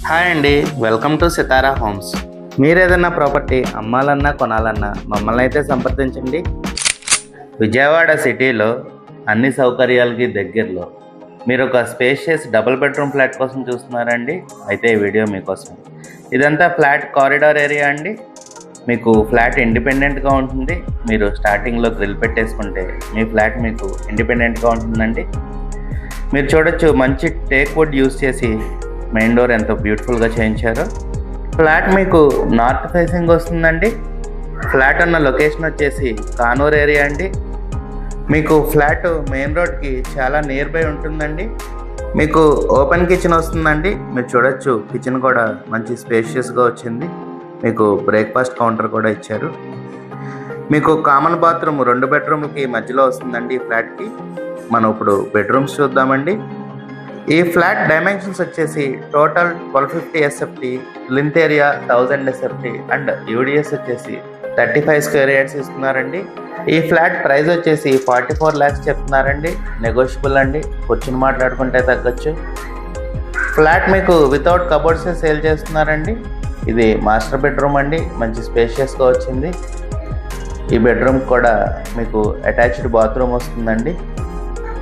Hi అండి, welcome to Sitara homes. మీరు ఏదైనా ప్రాపర్టీ అమ్మాలన్నా కొనాలన్నా మమ్మల్ని అయితే సంప్రదించండి. విజయవాడ సిటీలో అన్ని సౌకర్యాలకి దగ్గరలో మీరు ఒక స్పేషియస్ డబుల్ బెడ్రూమ్ ఫ్లాట్ కోసం చూస్తున్నారండి. అయితే ఈ వీడియో మీకోసం. ఇదంతా ఫ్లాట్ కారిడార్ ఏరియా అండి. మీకు ఫ్లాట్ ఇండిపెండెంట్గా ఉంటుంది. మీరు స్టార్టింగ్లో గ్రిల్ పెట్టేసుకుంటే మీ ఫ్లాట్ మీకు ఇండిపెండెంట్గా ఉంటుందండి. మీరు చూడొచ్చు, మంచి టేక్ వుడ్ యూస్ చేసి మెయిన్ డోర్ ఎంతో బ్యూటిఫుల్గా చేయించారు. ఫ్లాట్ మీకు నార్త్ ఫేసింగ్ వస్తుందండి. ఫ్లాట్ ఉన్న లొకేషన్ వచ్చేసి కానూర్ ఏరియా అండి. మీకు ఫ్లాట్ మెయిన్ రోడ్కి చాలా నియర్ బై ఉంటుందండి. మీకు ఓపెన్ కిచెన్ వస్తుందండి. మీరు చూడొచ్చు, కిచెన్ కూడా మంచి స్పేషియస్గా వచ్చింది. మీకు బ్రేక్ఫాస్ట్ కౌంటర్ కూడా ఇచ్చారు. మీకు కామన్ బాత్రూమ్ 2 బెడ్రూమ్లకి మధ్యలో వస్తుందండి ఈ ఫ్లాట్కి. మనం ఇప్పుడు బెడ్రూమ్స్ చూద్దామండి. ఈ ఫ్లాట్ డైమెన్షన్స్ వచ్చేసి total 1250 SFT, లింత్ area 1000 SFT and UDS వచ్చేసి 35 స్క్వేర్ యార్డ్స్ ఇస్తున్నారండి. ఈ ఫ్లాట్ ప్రైస్ వచ్చేసి 44 lakhs చెప్తున్నారండి. నెగోషియబుల్ అండి, కూర్చుని మాట్లాడుకుంటే తగ్గచ్చు. ఫ్లాట్ మీకు వితౌట్ కబోర్డ్సే సేల్ చేస్తున్నారండి. ఇది మాస్టర్ బెడ్రూమ్ అండి, మంచి స్పేషియస్గా వచ్చింది. ఈ బెడ్రూమ్ కూడా మీకు అటాచ్డ్ బాత్రూమ్ వస్తుందండి.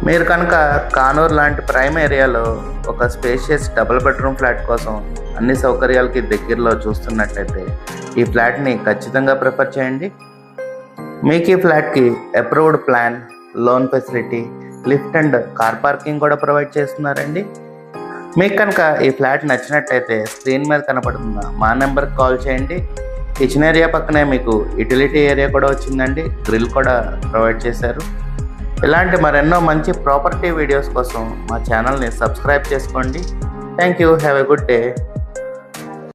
మీరు కనుక కానూర్ లాంటి ప్రైమ్ ఏరియాలో ఒక స్పేషియస్ డబుల్ బెడ్రూమ్ ఫ్లాట్ కోసం అన్ని సౌకర్యాలకి దగ్గరలో చూస్తున్నట్లయితే ఈ ఫ్లాట్ని ఖచ్చితంగా ప్రిఫర్ చేయండి. మీకు ఈ ఫ్లాట్కి approved plan, loan facility, lift and car parking కూడా ప్రొవైడ్ చేస్తున్నారండి. మీకు కనుక ఈ ఫ్లాట్ నచ్చినట్టయితే స్క్రీన్ మీద కనపడుతున్న మా నెంబర్కి కాల్ చేయండి. కిచెన్ ఏరియా పక్కనే మీకు యుటిలిటీ ఏరియా కూడా వచ్చిందండి. గ్రిల్ కూడా ప్రొవైడ్ చేశారు. ఇలాంటి మరెన్నో మంచి ప్రాపర్టీ వీడియోస్ కోసం మా ఛానల్ని సబ్స్క్రైబ్ చేసుకోండి. Thank you. Have a good day.